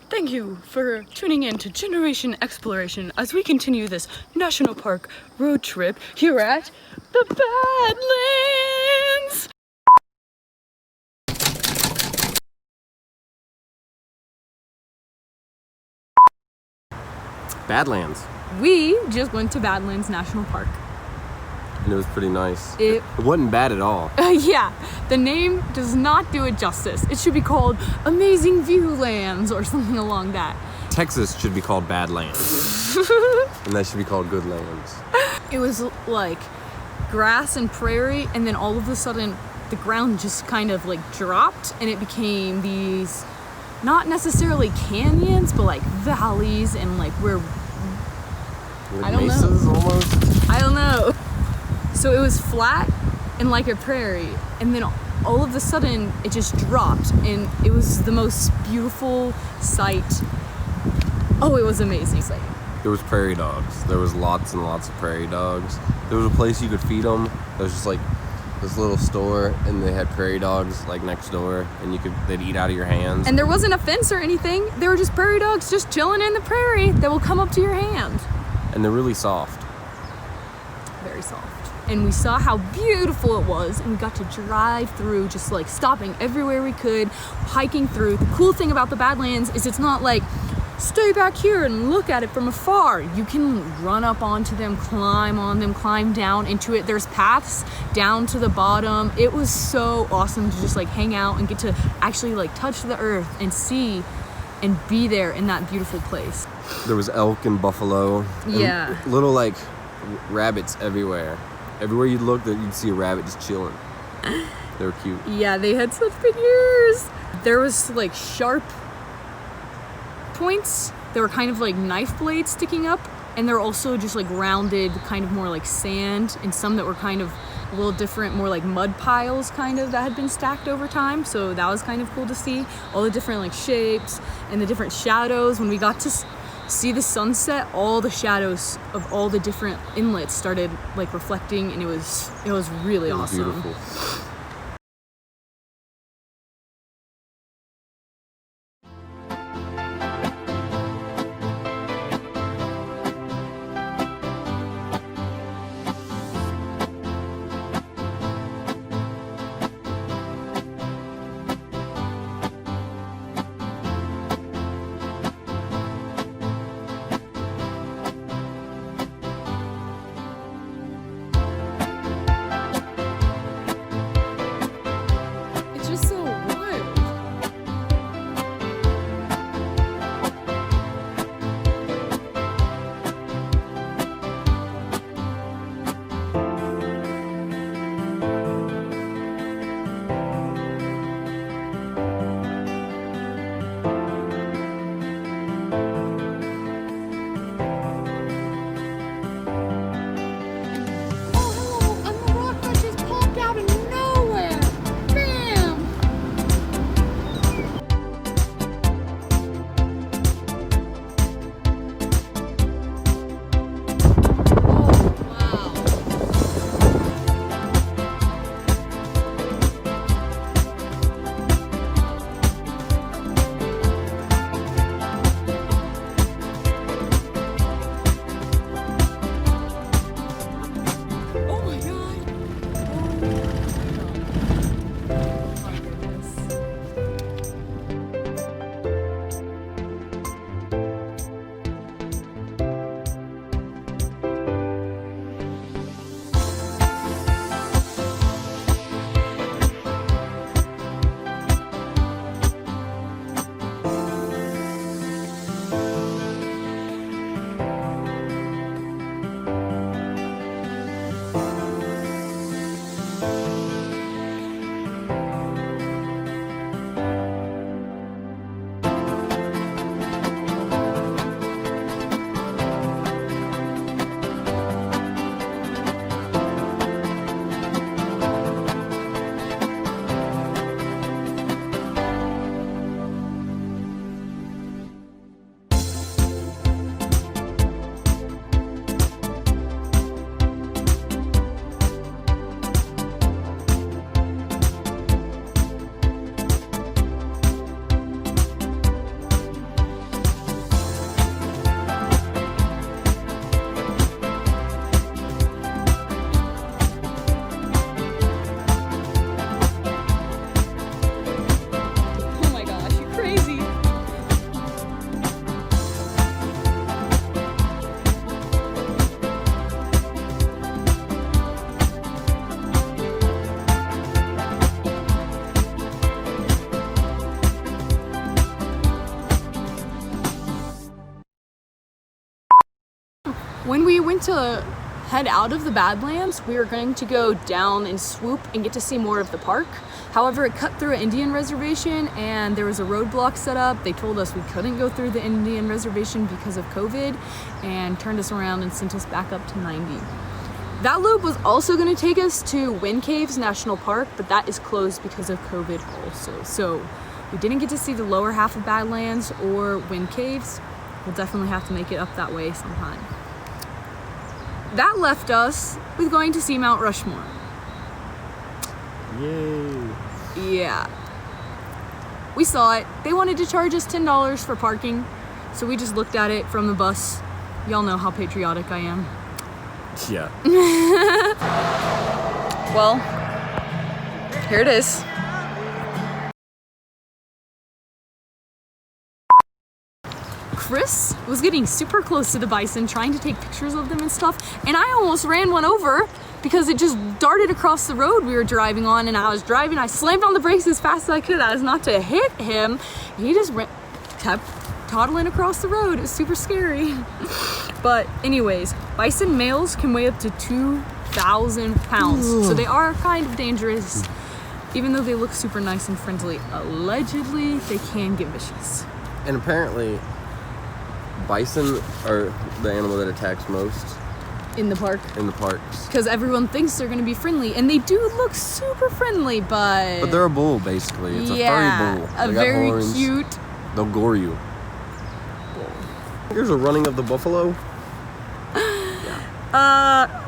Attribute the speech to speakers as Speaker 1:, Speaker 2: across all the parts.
Speaker 1: Thank you for tuning in to Generation.Exploration as we continue this national park road trip here at the Badlands.
Speaker 2: Badlands.
Speaker 1: We just went to Badlands National Park.
Speaker 2: And it was pretty nice.
Speaker 1: It
Speaker 2: wasn't bad at all.
Speaker 1: Yeah, the name does not do it justice. It should be called Amazing Viewlands or something along that.
Speaker 2: Texas should be called Badlands. And that should be called Good Lands.
Speaker 1: It was like grass and prairie, and then all of a sudden the ground just kind of like dropped and it became these, not necessarily canyons, but like valleys and like where, I don't
Speaker 2: mesas
Speaker 1: know.
Speaker 2: Almost?
Speaker 1: I don't know. So it was flat and like a prairie, and then all of a sudden it just dropped, and it was the most beautiful sight. Oh, it was amazing.
Speaker 2: There was prairie dogs. There was lots and lots of prairie dogs. There was a place you could feed them. There was just like this little store, and they had prairie dogs like next door, and they'd eat out of your hands.
Speaker 1: And there wasn't a fence or anything. They were just prairie dogs just chilling in the prairie that will come up to your hand.
Speaker 2: And they're really soft.
Speaker 1: Very soft. And we saw how beautiful it was, and we got to drive through, just like stopping everywhere we could, hiking through. The cool thing about the Badlands is it's not like stay back here and look at it from afar. You can run up onto them, climb on them, climb down into it. There's paths down to the bottom. It was so awesome to just like hang out and get to actually like touch the earth and see and be there in that beautiful place.
Speaker 2: There was elk and buffalo.
Speaker 1: Yeah.
Speaker 2: And little like rabbits everywhere. Everywhere you'd look, you'd see a rabbit just chilling. They were cute.
Speaker 1: Yeah, they had such big ears. There was like sharp points. They were kind of like knife blades sticking up, and they're also just like rounded, kind of more like sand, and some that were kind of a little different, more like mud piles kind of that had been stacked over time. So that was kind of cool to see all the different like shapes and the different shadows. When we got to see the sunset, all the shadows of all the different inlets started like reflecting, and it was really awesome.
Speaker 2: Beautiful.
Speaker 1: When we went to head out of the Badlands, we were going to go down and swoop and get to see more of the park. However, it cut through an Indian reservation and there was a roadblock set up. They told us we couldn't go through the Indian reservation because of COVID and turned us around and sent us back up to 90. That loop was also going to take us to Wind Caves National Park, but that is closed because of COVID also. So we didn't get to see the lower half of Badlands or Wind Caves. We'll definitely have to make it up that way sometime. That left us with going to see Mount Rushmore.
Speaker 2: Yay.
Speaker 1: Yeah. We saw it. They wanted to charge us $10 for parking, so we just looked at it from the bus. Y'all know how patriotic I am.
Speaker 2: Yeah.
Speaker 1: Well, here it is. Chris was getting super close to the bison, trying to take pictures of them and stuff, and I almost ran one over because it just darted across the road we were driving on, and I was driving, I slammed on the brakes as fast as I could as not to hit him. He just kept toddling across the road. It was super scary. But anyways, bison males can weigh up to 2,000 pounds, so they are kind of dangerous. Even though they look super nice and friendly, allegedly they can get vicious.
Speaker 2: And apparently, bison are the animal that attacks most
Speaker 1: In the park.
Speaker 2: in the parks.
Speaker 1: Because everyone thinks they're going to be friendly, and they do look super friendly, but
Speaker 2: But they're a bull, basically. It's
Speaker 1: yeah,
Speaker 2: a furry bull.
Speaker 1: a
Speaker 2: They got
Speaker 1: very
Speaker 2: horns.
Speaker 1: cute
Speaker 2: They'll gore you. Here's a running of the buffalo.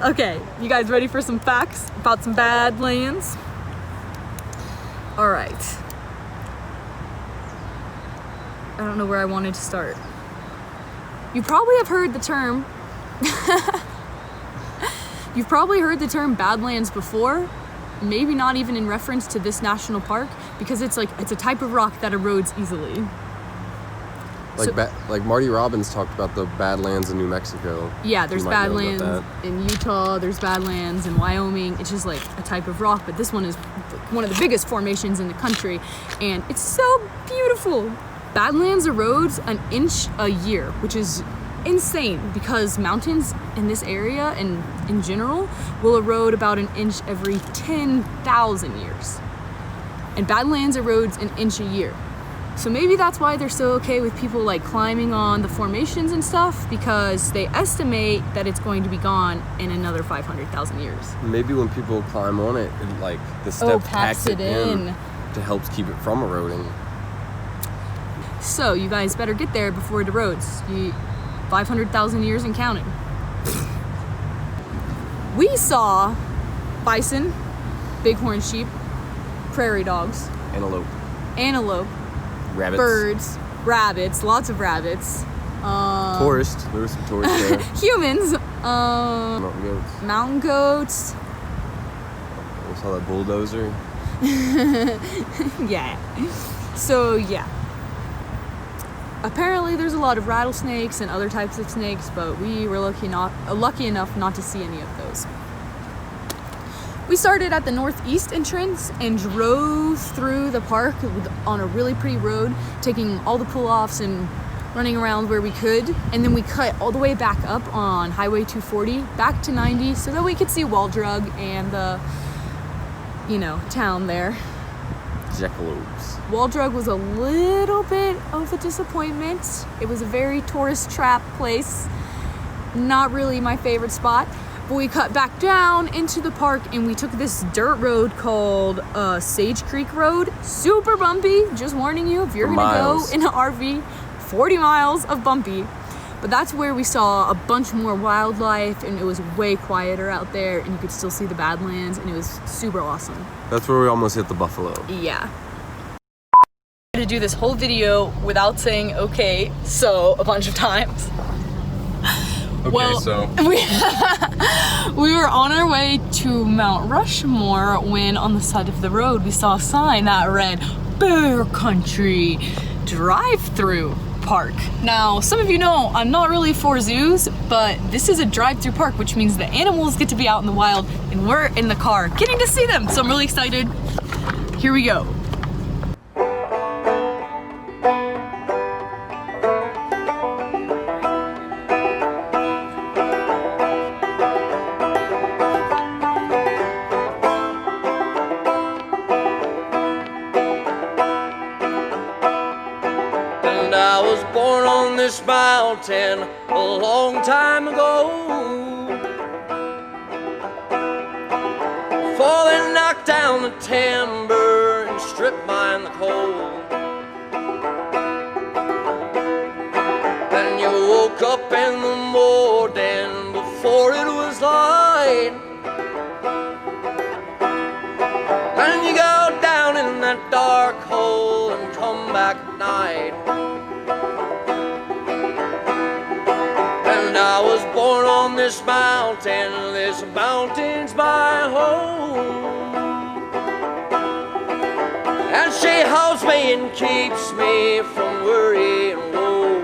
Speaker 1: Okay, you guys ready for some facts about some Badlands? All right. I don't know where I wanted to start. You probably have heard the term You've probably heard the term Badlands before, maybe not even in reference to this national park, because it's a type of rock that erodes easily.
Speaker 2: Like Marty Robbins talked about the Badlands in New Mexico.
Speaker 1: Yeah, there's
Speaker 2: You might know about
Speaker 1: Badlands in Utah, there's Badlands in Wyoming. It's just like a type of rock, but this one is one of the biggest formations in the country, and it's so beautiful. Badlands erodes an inch a year, which is insane because mountains in this area and in general will erode about an inch every 10,000 years. And Badlands erodes an inch a year. So maybe that's why they're so okay with people like climbing on the formations and stuff, because they estimate that it's going to be gone in another 500,000 years.
Speaker 2: Maybe when people climb on it, the step packs it in to help keep it from eroding.
Speaker 1: So you guys better get there before it erodes. 500,000 years and counting. We saw bison, bighorn sheep, prairie dogs, antelope,
Speaker 2: Rabbits.
Speaker 1: birds, rabbits, lots of rabbits.
Speaker 2: Tourists. There were some tourists there.
Speaker 1: Humans.
Speaker 2: Mountain goats.
Speaker 1: Mountain goats.
Speaker 2: We saw that bulldozer.
Speaker 1: Yeah. So yeah. Apparently there's a lot of rattlesnakes and other types of snakes, but we were lucky enough not to see any of those. We started at the northeast entrance and drove through the park on a really pretty road, taking all the pull-offs and running around where we could. And then we cut all the way back up on Highway 240, back to 90, so that we could see Waldrug and the, town there.
Speaker 2: Jackalopes.
Speaker 1: Waldrug was a little bit of a disappointment. It was a very tourist trap place. Not really my favorite spot. But we cut back down into the park and we took this dirt road called Sage Creek Road. Super bumpy, just warning you, if you're gonna go in an RV, 40 miles of bumpy. But that's where we saw a bunch more wildlife, and it was way quieter out there, and you could still see the Badlands, and it was super awesome.
Speaker 2: That's where we almost hit the buffalo.
Speaker 1: Yeah. To do this whole video without saying okay, so a bunch of times.
Speaker 2: So
Speaker 1: We were on our way to Mount Rushmore when on the side of the road we saw a sign that read Bear Country Drive-Through Park. Now, some of you know I'm not really for zoos, but this is a drive-through park, which means the animals get to be out in the wild and we're in the car getting to see them. So I'm really excited. Here we go.
Speaker 3: I was born on this mountain a long time ago. Before they knocked down the timber and stripped mine the coal. And you woke up in the morning before it was light, and you go down in that dark hole and come back at night. And I was born on this mountain's my home. And she holds me and keeps me from worry and woe.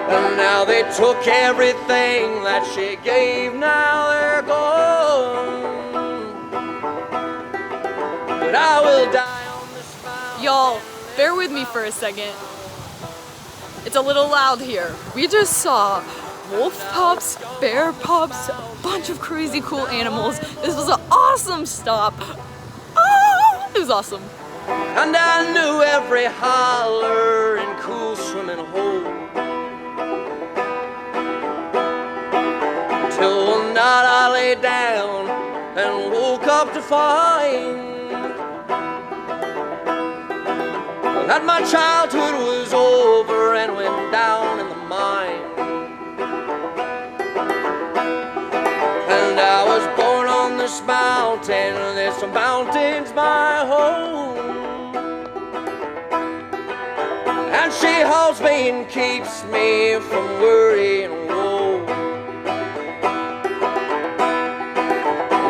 Speaker 3: And now they took everything that she gave, now they're gone. But I will die on this mountain.
Speaker 1: Y'all, bear with me for a second. It's a little loud here. We just saw wolf pups, bear pups, a bunch of crazy cool animals. This was an awesome stop. Ah, it was awesome.
Speaker 3: And I knew every holler and cool swimming hole. Till one night I lay down and woke up to find that my childhood was over and went down in the mine. And I was born on this mountain's my home. And she holds me and keeps me from worry and woe.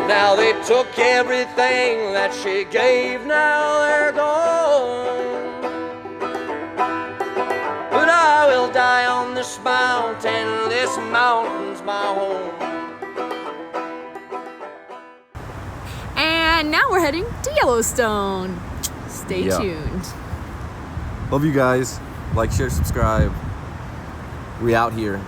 Speaker 3: Now they took everything that she gave, now they're gone. But I will die on this mountain's my home.
Speaker 1: And now we're heading to Yellowstone. Stay tuned.
Speaker 2: Love you guys. Like, share, subscribe. We out here.